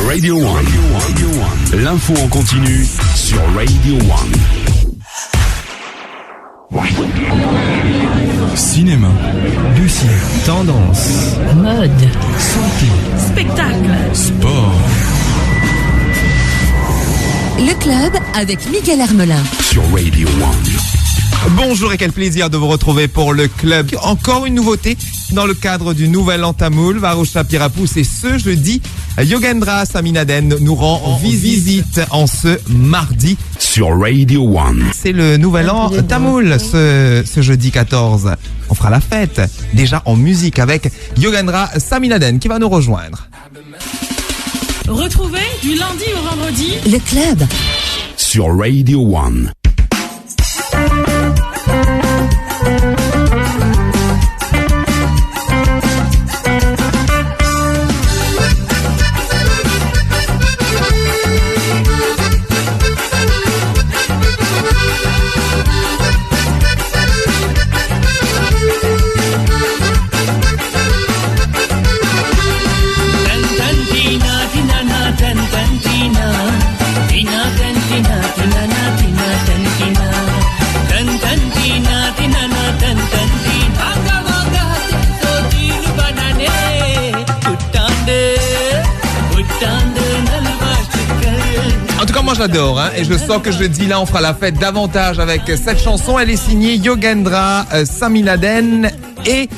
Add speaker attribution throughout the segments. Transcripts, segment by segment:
Speaker 1: Radio 1. L'info en continu sur Radio 1. Cinéma, Lucie, tendance,
Speaker 2: mode,
Speaker 3: santé,
Speaker 2: spectacle,
Speaker 1: sport.
Speaker 4: Le club avec Miguel Hermelin
Speaker 1: Sur Radio 1.
Speaker 3: Bonjour et quel plaisir de vous retrouver pour le club. Encore une nouveauté dans le cadre du Nouvel An Tamoul. Varosha Pirapou, c'est ce jeudi. Yogendra Saminaden nous rend visite en ce mardi.
Speaker 1: Sur Radio 1.
Speaker 3: C'est le Nouvel An Tamoul ce jeudi 14. On fera la fête déjà en musique avec Yogendra Saminaden qui va nous rejoindre.
Speaker 2: Retrouvez du lundi au vendredi
Speaker 4: le club
Speaker 1: sur Radio 1.
Speaker 3: Moi j'adore et je sens que jeudi là on fera la fête davantage avec cette chanson. Elle est signée Yogendra Saminaden et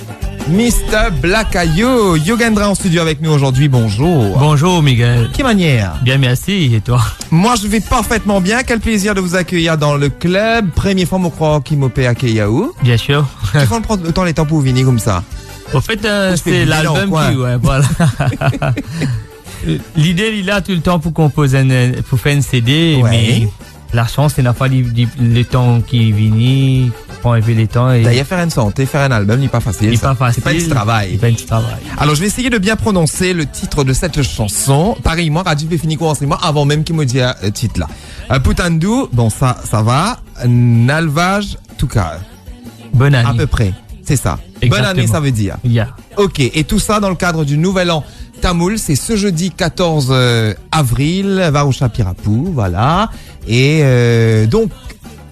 Speaker 3: Mr. Blakayo. Yogendra en studio avec nous aujourd'hui, bonjour.
Speaker 5: Bonjour Miguel.
Speaker 3: Quelle manière?
Speaker 5: Bien merci, et toi?
Speaker 3: Moi je vais parfaitement bien, quel plaisir de vous accueillir dans le club. Première fois je crois qu'il m'a payé à Keyaou.
Speaker 5: Bien sûr.
Speaker 3: Il faut prendre le temps les temps pour venir comme ça.
Speaker 5: Au fait c'est l'album qui, ouais, voilà. L'idée il a tout le temps pour composer pour faire un CD, ouais. Mais la chance c'est n'a pas le temps qui vient, prend un peu le temps. Et
Speaker 3: d'ailleurs faire une santé, faire un album n'est pas facile.
Speaker 5: C'est pas facile.
Speaker 3: C'est pas du travail. Alors je vais essayer de bien prononcer le titre de cette chanson. Pareil, moi Radio fait finir moi avant même qu'il me dise le titre là. Putandu, bon ça va. Nalvaj, tout cas.
Speaker 5: Bonne année.
Speaker 3: À peu près, c'est ça.
Speaker 5: Exactement.
Speaker 3: Bonne année ça veut dire.
Speaker 5: Yeah.
Speaker 3: Ok, et tout ça dans le cadre du Nouvel An Tamoul, c'est ce jeudi 14 avril, Varosha Pirapou, voilà. Et donc,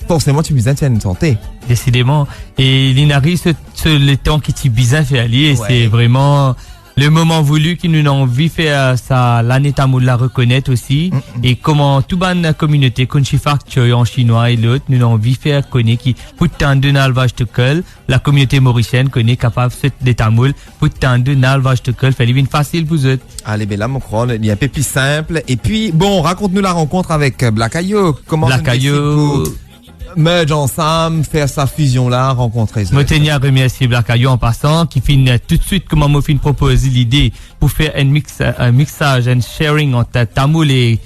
Speaker 3: forcément, tu bises une santé.
Speaker 5: Décidément. Et l'inari, le temps qui t'y bise fait aller, ouais. C'est vraiment le moment voulu qui nous a envie de faire ça, l'année Tamoul la reconnaître aussi. Et comment toute la communauté, Kunchifak en chinois et l'autre, nous a envie de faire connaître qui, pourtant de nalvaj tekel, la communauté mauricienne connaît capable de Tamoul, pourtant de nalvaj tekel, fait livre facile pour eux.
Speaker 3: Allez, ben là, mon cron, il y a un peu plus simple. Et puis, bon, raconte-nous la rencontre avec Blakayo. Comment
Speaker 5: Blakayo.
Speaker 3: Merge ensemble, faire sa fusion-là, rencontrer.
Speaker 5: Je tenais à remercier Blakayo en passant, qui finit tout de suite, comment m'a fait proposer l'idée pour faire un mixage, un sharing entre Tamoul et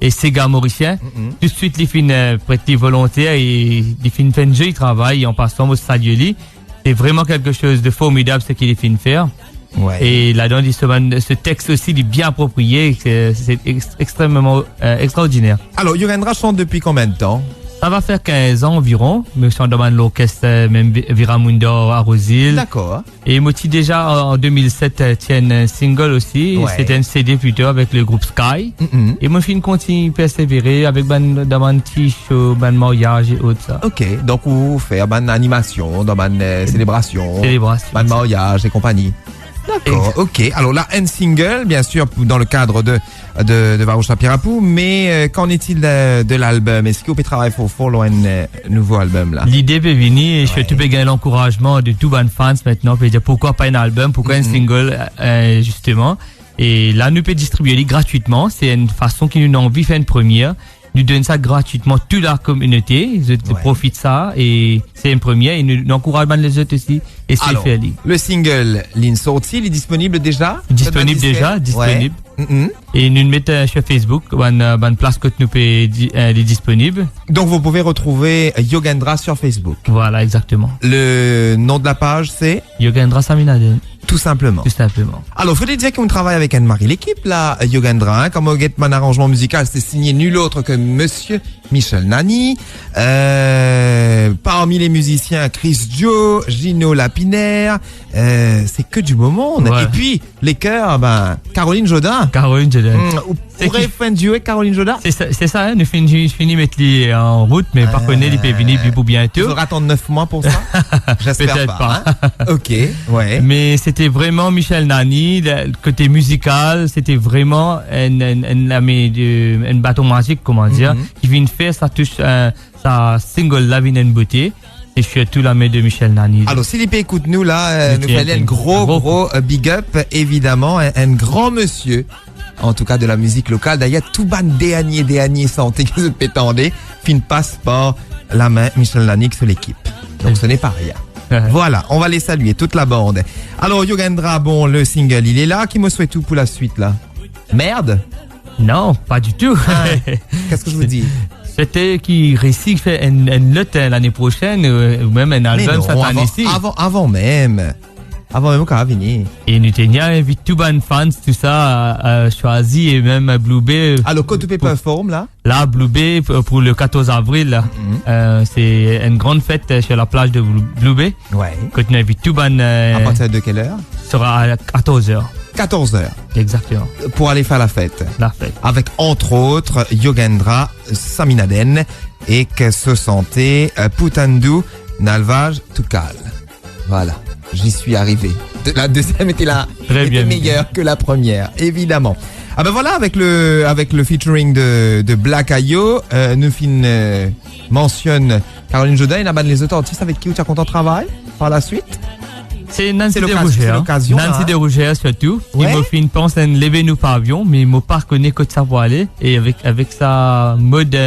Speaker 5: Sega mauricien. Tout de suite, les fins prêtés volontaires et les fins fait un joli travail en passant au saluer. C'est vraiment quelque chose de formidable ce qu'il est fin faire. Ouais. Et là-dedans, ce texte aussi est bien approprié, c'est extrêmement extraordinaire.
Speaker 3: Alors, Yogendra chante depuis combien de temps?
Speaker 5: Ça va faire 15 ans environ. Je suis dans l'orchestre même Viramundo à Rosil.
Speaker 3: D'accord.
Speaker 5: Et moi déjà en 2007 tiens un single aussi. Ouais. C'était un CD plutôt avec le groupe Sky. Et moi je continue persévérer avec dans mon petit show, mon mariage et autres ça.
Speaker 3: Ok. Donc vous faites une animation, dans une célébration, un mariage et compagnie. D'accord, ok. Alors là, un single, bien sûr, dans le cadre de Varosha Pirapou, mais qu'en est-il de l'album? Est-ce que vous pouvez travailler pour un nouveau album là?
Speaker 5: L'idée peut venir et je suis tout gagner l'encouragement de tous les fans maintenant. Peut dire pourquoi pas un album, pourquoi un single, justement. Et là, nous peut distribuer gratuitement. C'est une façon qui nous a envie de faire une première. Nous donne ça gratuitement toute la communauté. Ils profitent de ça et c'est une première et nous encourageons les autres aussi. Et c'est fait.
Speaker 3: Le single L'Insorti, il est disponible déjà?
Speaker 5: Disponible. Ouais. Et nous le mettons sur Facebook, une place que nous est disponible.
Speaker 3: Donc vous pouvez retrouver Yogendra sur Facebook.
Speaker 5: Voilà, exactement.
Speaker 3: Le nom de la page c'est
Speaker 5: Yogendra Saminaden.
Speaker 3: Tout simplement.
Speaker 5: Tout simplement.
Speaker 3: Alors, faut dire qu'on travaille avec Anne-Marie l'équipe, là, Yogendra, hein, comme au Getman arrangement musical, c'est signé nul autre que Monsieur Michel Nani. Parmi les musiciens, Chris Joe, Gino Lapinaire, c'est que du beau monde. Ouais. Et puis, les chœurs, Caroline Jodin.
Speaker 5: Caroline
Speaker 3: Vous pourrez faire un duo avec Caroline Joda?
Speaker 5: C'est ça, nous finissons mettre les en route, mais par contre, il peut venir pour bientôt.
Speaker 3: Il faudra attendre 9 mois pour ça? J'espère
Speaker 5: Peut-être pas.
Speaker 3: Hein? Ok, ouais.
Speaker 5: Mais c'était vraiment Michel Nani, le côté musical, c'était vraiment un bâton magique, comment dire, qui vient faire sa single La Vie en beauté. Et surtout la main de Michel Nani.
Speaker 3: Alors, s'il écoute nous là, nous fallait un gros big up, évidemment, un grand monsieur, en tout cas de la musique locale. D'ailleurs, tout ban dernier santé qui se pétendait, fin passe par la main Michel Nani sur l'équipe. Donc, ce n'est pas rien. Voilà, on va les saluer, toute la bande. Alors, Yogendra, bon, le single, il est là. Qui me souhaite tout pour la suite, là? Merde?
Speaker 5: Non, pas du tout.
Speaker 3: Qu'est-ce que je vous dis?
Speaker 5: C'était qui réussit fait une lutte l'année prochaine ou même un album cette année-ci.
Speaker 3: Avant même qu'on va venir.
Speaker 5: Et nous tenions invité tout ban fans, tout ça, à choisi et même Blue Bay.
Speaker 3: Alors, quand tu peux performer là?
Speaker 5: Là, Blue Bay pour le 14 avril, là. C'est une grande fête sur la plage de Blue Bay.
Speaker 3: Ouais.
Speaker 5: Quand nous invite tout ban.
Speaker 3: À partir de quelle heure?
Speaker 5: Sera à 14h.
Speaker 3: 14h.
Speaker 5: Exactement.
Speaker 3: Pour aller faire la fête.
Speaker 5: La fête.
Speaker 3: Avec, entre autres, Yogendra, Saminaden et que se sentait Putandu, Nalvaj, Tukal. Voilà. J'y suis arrivé. La deuxième était meilleure que la première, évidemment. Ah ben voilà, avec le featuring de Black Ayo, nous mentionne Caroline Joda et les autres artistes avec qui tu as content travail par la suite.
Speaker 5: C'est Nancy Desrougères. Nancy Desrougères surtout.
Speaker 3: Ouais.
Speaker 5: Il m'a fait une pense à lever nous pavillon, mais il m'a pas reconnu que ça va aller. Et avec sa mode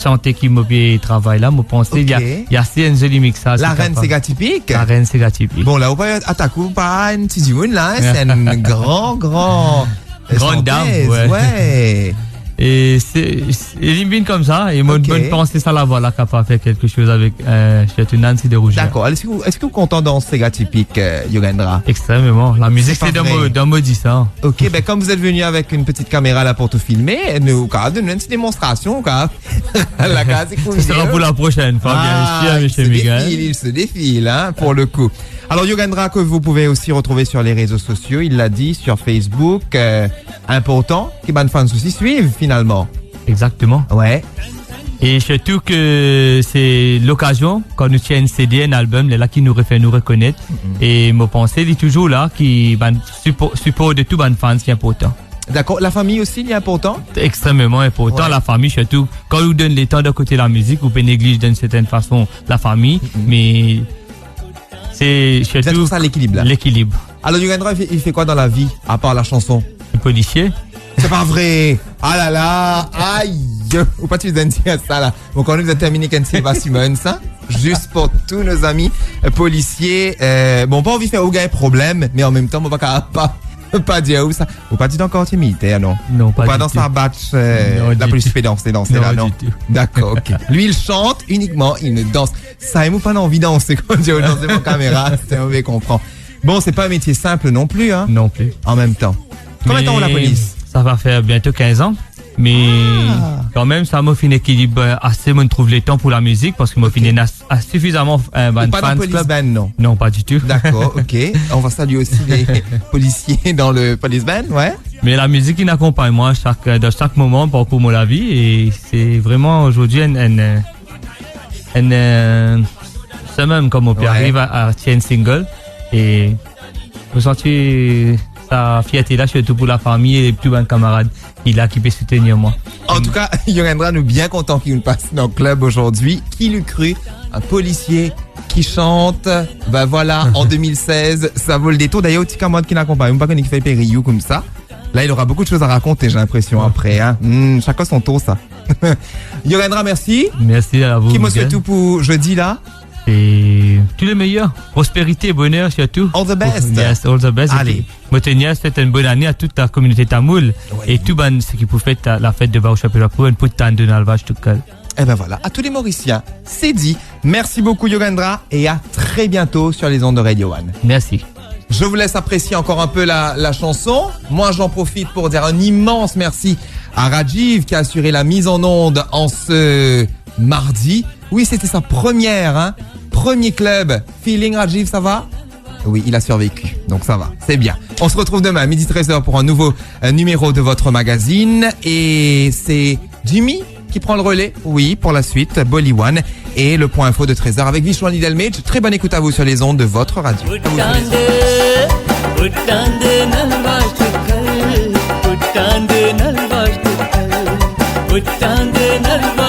Speaker 5: chanter qui m'a fait travail là, m'a pensé, il y a assez un joli mixage.
Speaker 3: La reine c'est typique.
Speaker 5: La reine c'est typique.
Speaker 3: Bon là, on va attaquer par une petite là, c'est une grande
Speaker 5: dame,
Speaker 3: ouais.
Speaker 5: Et il vient comme ça, et moi, bonne pensée, ça la voilà capable de faire quelque chose avec Nancy Desrougères. D'accord.
Speaker 3: Est-ce que vous content dans ce gars typique, Yogendra?
Speaker 5: Extrêmement. La musique, c'est d'un maudit ça.
Speaker 3: Ok, ben, comme vous êtes venu avec une petite caméra là pour tout filmer, nous, donne une petite démonstration, quoi. La case, c'est cool.
Speaker 5: Ce sera pour la prochaine fois, bien sûr, M. Miguel.
Speaker 3: Il se défile, hein, pour le coup. Alors, Yogendra, que vous pouvez aussi retrouver sur les réseaux sociaux, il l'a dit, sur Facebook, important, que les fans aussi suivent, finalement.
Speaker 5: Exactement.
Speaker 3: Ouais.
Speaker 5: Et surtout que c'est l'occasion, quand nous tiens un CD, un album, là qui nous refait nous reconnaître. Et mon pensée, il est toujours là, qui support de tout ban fans, qui est important.
Speaker 3: D'accord. La famille aussi, il est important?
Speaker 5: Extrêmement important. Ouais. La famille, surtout, quand on nous donne les temps de côté la musique, on peut négliger d'une certaine façon la famille, mais c'est surtout
Speaker 3: ça l'équilibre là.
Speaker 5: L'équilibre.
Speaker 3: Alors, Yogendra, il fait quoi dans la vie, à part la chanson?
Speaker 5: Le policier.
Speaker 3: C'est pas vrai. Ah là là. Aïe. Ou pas tu nous dire ça là. Donc on nous a terminé avec Sylvain Simmons, hein? Juste pour tous nos amis policiers. Bon, pas envie de faire aucun problème, mais en même temps, on va pas dire où ça. Ou pas dire encore militaire, non?
Speaker 5: Non, pas
Speaker 3: dans sa batch, la police fait danser là, non? D'accord, ok. Lui, il chante uniquement, il ne danse. Ça m'a pas envie de danser quand j'ai danser mon caméra, c'est mauvais comprend. Bon, c'est pas un métier simple non plus, hein?
Speaker 5: Non plus.
Speaker 3: En même temps. Combien de temps la police?
Speaker 5: Ça va faire bientôt 15 ans. Mais quand même, ça m'a fait un équilibre assez, moi, je trouve les temps pour la musique parce que moi, fini suffisamment
Speaker 3: pas dans le police band, non?
Speaker 5: Non, pas du tout.
Speaker 3: D'accord, ok. On va saluer aussi les policiers dans le police band, ouais.
Speaker 5: Mais la musique, il accompagne moi dans chaque moment pour la vie et c'est vraiment aujourd'hui c'est même comme on peut arriver à tirer un single et vous sentez sa fierté là, surtout pour la famille et les plus bons camarades qui peut soutenir moi.
Speaker 3: En tout cas, Yogendra, nous bien content qu'il nous passe dans le club aujourd'hui. Qui l'eût cru? Un policier qui chante, ben voilà, en 2016, ça vaut le détour. D'ailleurs, petit camarade qui l'accompagne, pas qu'on qui fait périllou comme ça. Là, il aura beaucoup de choses à raconter, j'ai l'impression, après, hein. Chacun son tour, ça. Yogendra, merci.
Speaker 5: Merci à vous.
Speaker 3: Qui me souhaite tout pour jeudi, là?
Speaker 5: Et tous les meilleurs. Prospérité, bonheur surtout.
Speaker 3: All the best.
Speaker 5: Yes, all the best.
Speaker 3: Allez.
Speaker 5: Motenia, c'est une bonne année à toute la communauté tamoule. Ouais. Et tout ce qui peut faire la fête de Vaouchapirapu, un peu de temps de Nalvaj tout cas.
Speaker 3: Et ben voilà, à tous les Mauriciens, c'est dit. Merci beaucoup Yogendra et à très bientôt sur les ondes de Radio One.
Speaker 5: Merci.
Speaker 3: Je vous laisse apprécier encore un peu la chanson. Moi, j'en profite pour dire un immense merci à Rajiv qui a assuré la mise en onde en ce mardi. Oui, c'était sa première, hein. Premier club. Feeling, Rajiv, ça va? Oui, il a survécu, donc ça va, c'est bien. On se retrouve demain, midi 13h pour un nouveau numéro de votre magazine. Et c'est Jimmy qui prend le relais, oui, pour la suite, Bolly One. Et le point info de 13h avec Vishwani Delmage. Très bonne écoute à vous sur les ondes de votre radio.
Speaker 6: Uttande nalvashtukal